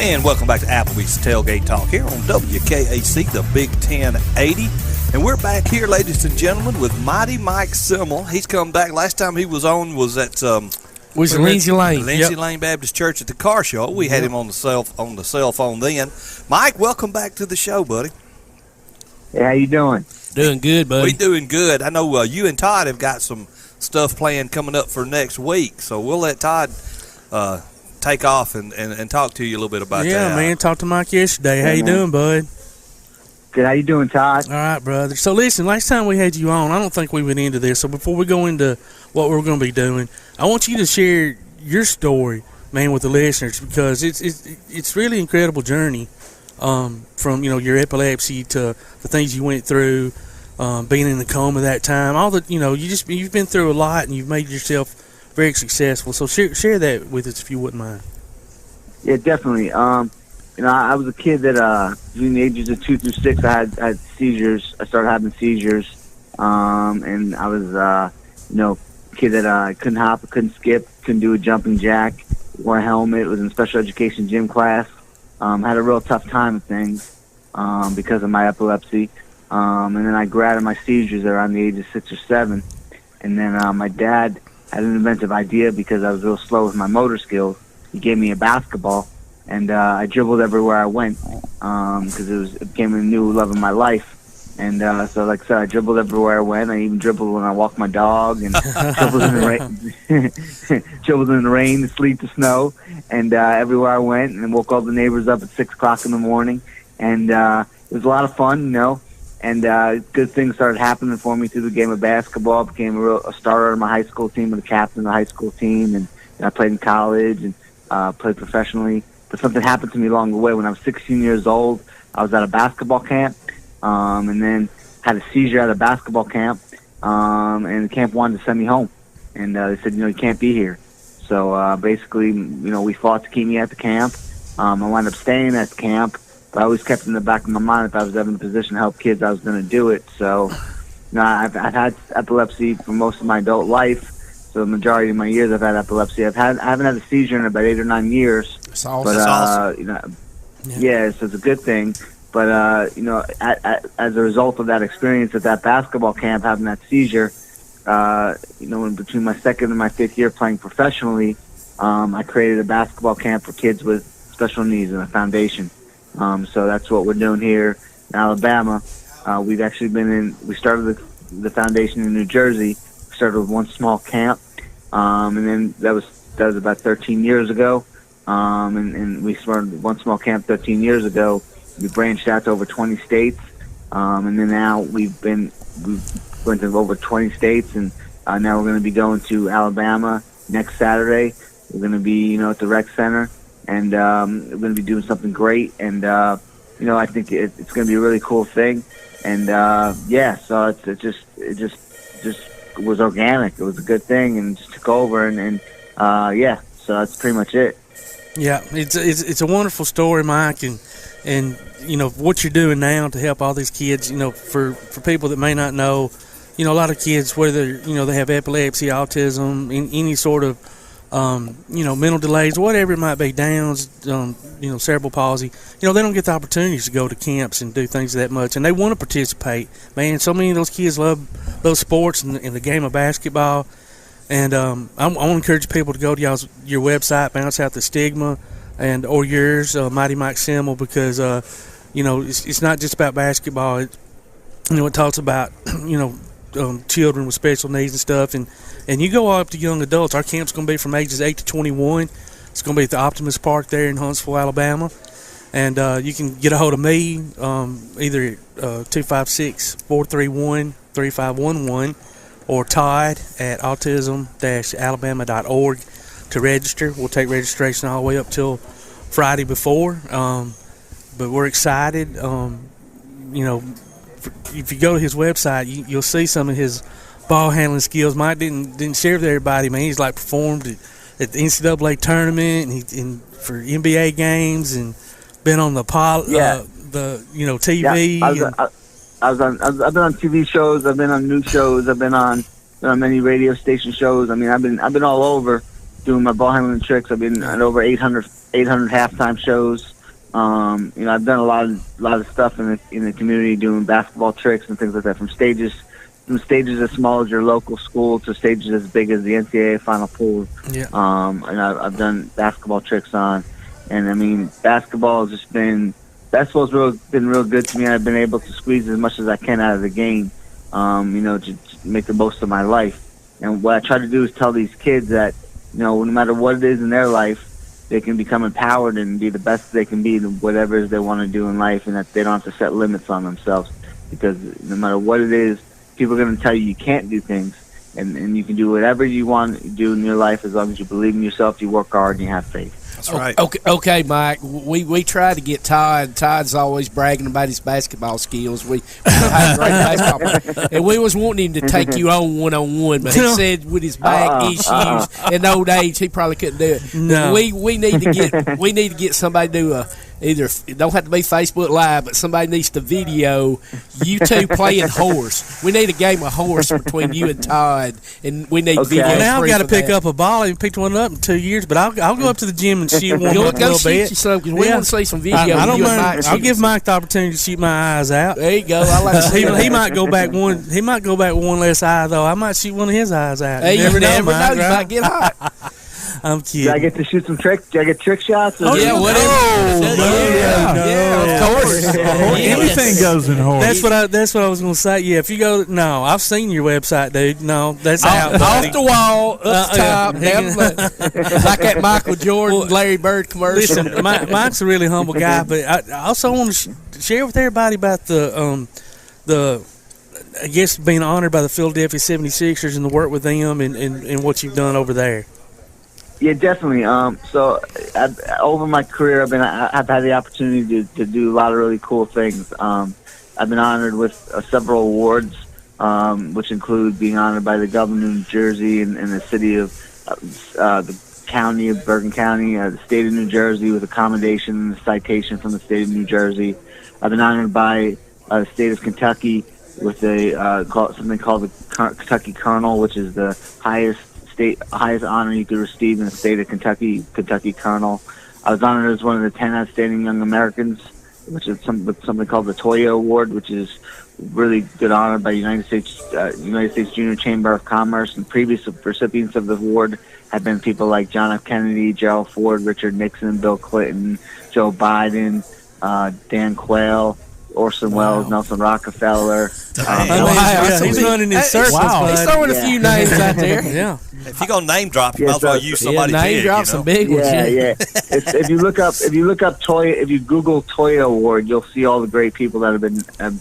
And welcome back to Applebee's Tailgate Talk here on WKAC, the Big 1080. And we're back here, ladies and gentlemen, with Mighty Mike Simmel. He's come back. Last time he was on was at was Lindsay Lane. Lindsay Lane Baptist Church at the car show. We had him on the cell phone then. Mike, welcome back to the show, buddy. Hey, how you doing? Doing good, buddy. We doing good. I know you and Todd have got some stuff planned coming up for next week, so we'll let Todd take off and talk to you a little bit about that. Yeah, man. Talked to Mike yesterday. How you doing, bud? Good. How you doing, Todd? All right, brother. So listen, last time we had you on, I don't think we went into this. So before we go into what we're going to be doing, I want you to share your story, man, with the listeners, because it's really incredible journey from your epilepsy to the things you went through, being in the coma that time. All the you've been through a lot and you've made yourself very successful. So share that with us if you wouldn't mind. Yeah, definitely. I was a kid that between the ages of 2 through 6, I had seizures. I started having seizures, and I was a kid that couldn't hop, couldn't skip, couldn't do a jumping jack, wore a helmet, was in special education gym class. Had a real tough time with things because of my epilepsy. And then I grew out of my seizures around the age of 6 or 7. And then my dad had an inventive idea because I was real slow with my motor skills. He gave me a basketball, and I dribbled everywhere I went because it became a new love of my life. And so, like I said, I dribbled everywhere I went. I even dribbled when I walked my dog, and dribbled in the rain, the sleet, the snow, and everywhere I went, and woke all the neighbors up at 6 o'clock in the morning. And it was a lot of fun, And good things started happening for me through the game of basketball. Became a starter on my high school team, and the captain of the high school team, and I played in college and played professionally. But something happened to me along the way. When I was 16 years old, I was at a basketball camp, and then had a seizure at a basketball camp, and the camp wanted to send me home. And they said, you can't be here. So basically, we fought to keep me at the camp. I wound up staying at the camp. But I always kept in the back of my mind if I was ever in a position to help kids, I was going to do it. So, I've had epilepsy for most of my adult life. So the majority of my years I've had epilepsy. I haven't had a seizure in about 8 or 9 years. That's awesome. But, That's awesome. Yeah, so it's a good thing. But, as a result of that experience at that basketball camp, having that seizure, in between my second and my fifth year playing professionally, I created a basketball camp for kids with special needs and a foundation. So that's what we're doing here in Alabama. We've actually we started the foundation in New Jersey. We started with one small camp, and then that was about 13 years ago. And we started one small camp 13 years ago. We branched out to over 20 states, and then now we've been to over 20 states, and now we're going to be going to Alabama next Saturday. We're going to be at the rec center. And we're going to be doing something great, and I think it's going to be a really cool thing. And so it just was organic. It was a good thing, and just took over, and so that's pretty much it. Yeah, it's a wonderful story, Mike, and what you're doing now to help all these kids. For people that may not know, a lot of kids, whether they have epilepsy, autism, any sort of mental delays, whatever it might be, Downs, cerebral palsy, they don't get the opportunities to go to camps and do things that much, and they want to participate. Man, so many of those kids love those sports and the game of basketball, and I want to encourage people to go to your website, bounce out the Stigma, or yours, Mighty Mike Simmel, because it's not just about basketball. It talks about children with special needs and stuff, and you go up to young adults. Our camp's going to be from ages 8 to 21. It's going to be at the Optimus Park there in Huntsville, Alabama. And you can get a hold of me either 256-431-3511 or Todd at autism-alabama.org to register. We'll take registration all the way up till Friday before. But we're excited. If you go to his website, you'll see some of his ball handling skills. Mike didn't share with everybody, man. He's performed at the NCAA tournament and for NBA games, and been on the TV. Yeah, I've been on TV shows. I've been on news shows. I've been on many radio station shows. I mean, I've been all over. doing my ball handling tricks. I've been at over 800 halftime shows. I've done a lot of stuff in the community, doing basketball tricks and things like that, from stages as small as your local school to stages as big as the NCAA Final Four. Yeah. And I've done basketball tricks on, and I mean, basketball's been real good to me. I've been able to squeeze as much as I can out of the game, to make the most of my life. And what I try to do is tell these kids that, no matter what it is in their life, they can become empowered and be the best they can be in whatever it is they want to do in life, and that they don't have to set limits on themselves, because no matter what it is, people are going to tell you can't do things, and you can do whatever you want to do in your life as long as you believe in yourself, you work hard, and you have faith. That's right. Okay, Mike. We try to get Todd. Todd's always bragging about his basketball skills. We have great basketball player. And we was wanting him to take you on one-on-one, but he said with his back issues and old age, he probably couldn't do it. No. We need to get somebody to do either it don't have to be Facebook Live, but somebody needs to video you two playing horse. We need a game of horse between you and Todd, and we need video. Now I've got to pick up a ball. I haven't picked one up in 2 years, but I'll go up to the gym and shoot one up a little bit. Shoot you some, because we want to see some video. I don't you and mind. Mike I'll give Mike the opportunity to shoot my eyes out. There you go. I like to see he might go back one. He might go back one less eye though. I might shoot one of his eyes out. Hey, you never know. Mike, You might get hot. I'm kidding. Did I get to shoot some tricks? Did I get trick shots? Oh, yeah, whatever. Yeah, of course. Anything goes in horse. That's what I was going to say. Yeah, if you go, no, I've seen your website, dude. No, that's out. Off the wall, up the top, down the like that Michael Jordan, Larry Bird commercial. Listen, Mike's a really humble guy, but I also want to share with everybody about the I guess being honored by the Philadelphia 76ers and the work with them and what you've done over there. Yeah, definitely. So over my career, I've had the opportunity to do a lot of really cool things. I've been honored with several awards, which include being honored by the governor of New Jersey and the city of the county of Bergen County, the state of New Jersey with a commendation and a citation from the state of New Jersey. I've been honored by the state of Kentucky with something called the Kentucky Colonel, which is the highest honor you could receive in the state of Kentucky Colonel. I was honored as one of the 10 outstanding young Americans, which is something called the Toyo Award, which is really good honor by United States Junior Chamber of Commerce. And previous recipients of the award have been people like John F. Kennedy, Gerald Ford, Richard Nixon, Bill Clinton, Joe Biden, Dan Quayle, Orson Welles, Nelson Rockefeller. He's running in circles. Wow. He's throwing a few names out there. Yeah. If you're gonna name drop, you might as well use somebody name big. drop some big ones. Yeah. If you look up Toyo, if you Google Toyo Award, you'll see all the great people that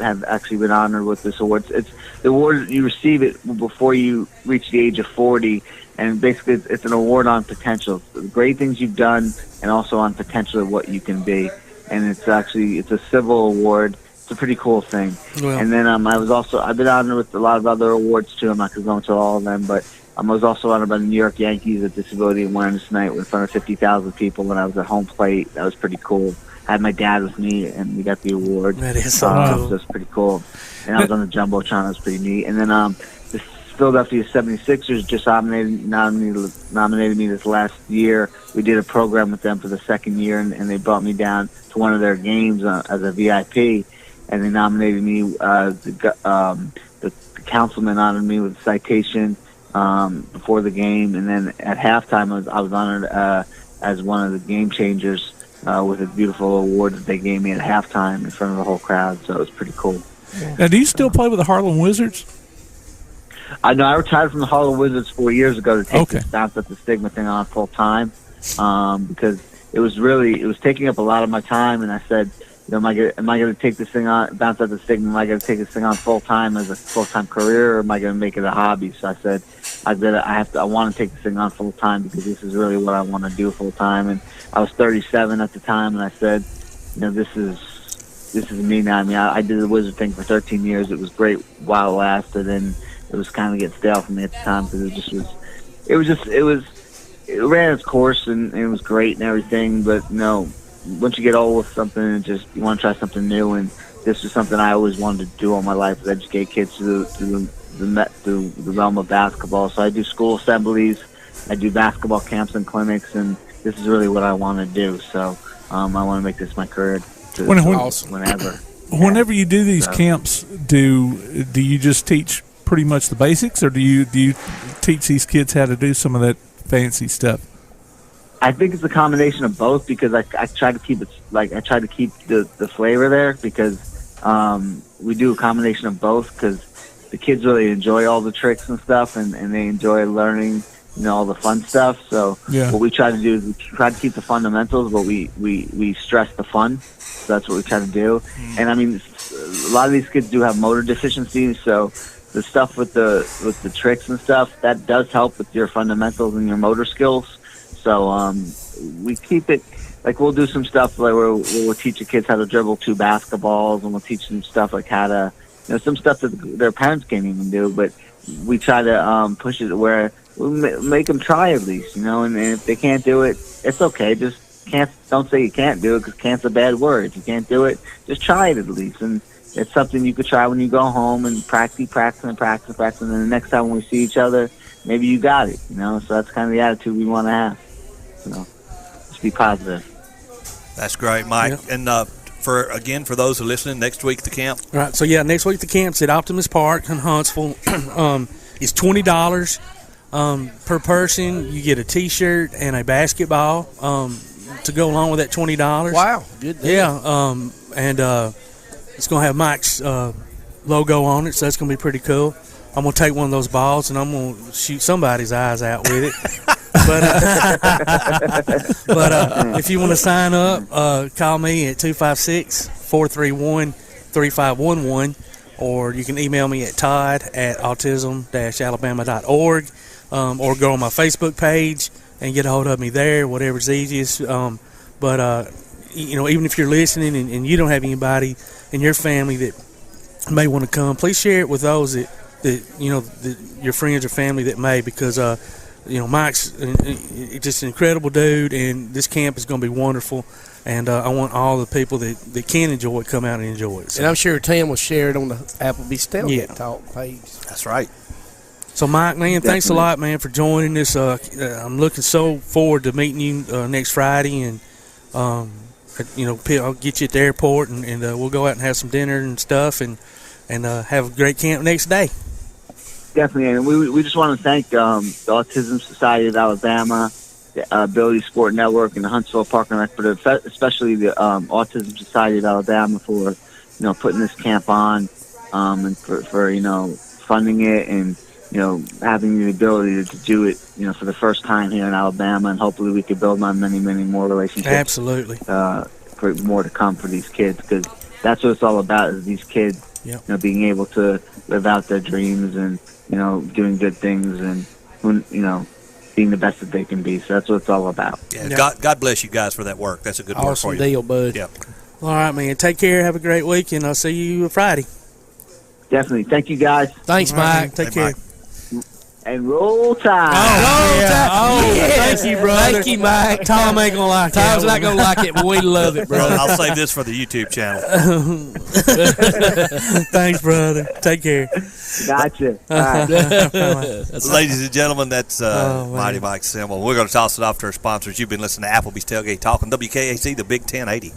have actually been honored with this award. It's the award, you receive it before you reach the age of 40, and basically it's an award on potential, the great things you've done, and also on potential of what you can be. And it's a civil award. It's a pretty cool thing. Well, and then I've been honored with a lot of other awards too. I'm not going to go into all of them, but I was also honored by the New York Yankees at Disability Awareness Night in front of 50,000 people when I was at home plate. That was pretty cool. I had my dad with me, and we got the award. That is so cool. So it's pretty cool. And I was on the Jumbotron. That was pretty neat. And then the Philadelphia 76ers just nominated me this last year. We did a program with them for the second year, and they brought me down to one of their games as a VIP, and they nominated me. The councilman honored me with a citation before the game, and then at halftime I was honored as one of the game changers with a beautiful award that they gave me at halftime in front of the whole crowd. So it was pretty cool. Now, do you still play with the Harlem Wizards? I retired from the Harlem Wizards 4 years ago to take this bounce at the Stigma thing on full time, because it was taking up a lot of my time, and I said, am I going to take this thing on, bounce at the Stigma? Am I going to take this thing on full time as a full time career, or am I going to make it a hobby? So I said, I want to take this thing on full time because this is really what I want to do full time. And I was 37 at the time, and I said, this is me now. I mean, I did the Wizard thing for 13 years. It was great while it lasted, and it was kind of getting stale for me at the time because it ran its course and it was great and everything. But once you get old with something, you want to try something new. And this is something I always wanted to do all my life: is educate kids through the realm of basketball. So I do school assemblies. I do basketball camps and clinics, and this is really what I want to do. So I want to make this my career whenever. Whenever you do these camps, do you just teach pretty much the basics, or do you teach these kids how to do some of that fancy stuff? I think it's a combination of both, because I try to keep the flavor there, because we do a combination of both, because the kids really enjoy all the tricks and stuff, and they enjoy learning, all the fun stuff. So what we try to do is we try to keep the fundamentals, but we stress the fun. So that's what we try to do. And I mean, a lot of these kids do have motor deficiencies, so the stuff with the tricks and stuff, that does help with your fundamentals and your motor skills. So we keep it, like we'll do some stuff like where we'll teach the kids how to dribble 2 basketballs, and we'll teach them stuff like how to, some stuff that their parents can't even do, but we try to push it where we make them try at least, and if they can't do it, it's okay. Just don't say you can't do it, because can't's a bad word. If you can't do it, just try it at least. And it's something you could try when you go home and practice, and then the next time when we see each other, maybe you got it, So that's kind of the attitude we want to have. Just be positive. That's great, Mike. Yep. And for those who are listening, next week the camp. Right. So next week the camp's at Optimus Park in Huntsville. It's $20 per person. You get a T-shirt and a basketball to go along with that $20. Wow, good deal. Yeah. And it's gonna have Mike's logo on it, so that's gonna be pretty cool. I'm gonna take one of those balls and I'm gonna shoot somebody's eyes out with it. But if you want to sign up, call me at 256-431-3511, or you can email me at todd@autism-alabama.org, or go on my Facebook page and get a hold of me there, whatever's easiest. But even if you're listening and you don't have anybody in your family that may want to come, please share it with those that your friends or family that may, because Mike's just an incredible dude, and this camp is going to be wonderful, and I want all the people that can enjoy it come out and enjoy it. So. And I'm sure Tim will share it on the Applebee Tailgate Talk page. That's right. So, Mike, man, thanks a lot, man, for joining us. I'm looking so forward to meeting you next Friday, and I'll get you at the airport, and we'll go out and have some dinner and stuff, and have a great camp next day. Definitely, and we just want to thank the Autism Society of Alabama, the Ability Sport Network, and the Huntsville Park and Rec, but especially the Autism Society of Alabama for putting this camp on, and for funding it, and having the ability to do it for the first time here in Alabama, and hopefully we could build on many more relationships. Absolutely. For more to come for these kids, because that's what it's all about, is these kids being able to live out their dreams and doing good things, and being the best that they can be. So that's what it's all about. Yeah. God bless you guys for that work. That's a good work for you. Awesome deal, bud. Yep. All right, man. Take care. Have a great week, and I'll see you Friday. Definitely. Thank you, guys. Thanks, Mike. Right, take care. Mike. And roll tide. Thank you, brother. Thank you, Mike. Tom ain't gonna like it. Tom's not gonna like it, but we love it, brother. I'll save this for the YouTube channel. Thanks, brother. Take care. Gotcha. All right. Ladies and gentlemen, that's Mighty Mike Simmel. We're going to toss it off to our sponsors. You've been listening to Applebee's Tailgate Talk on WKAC, the Big 1080.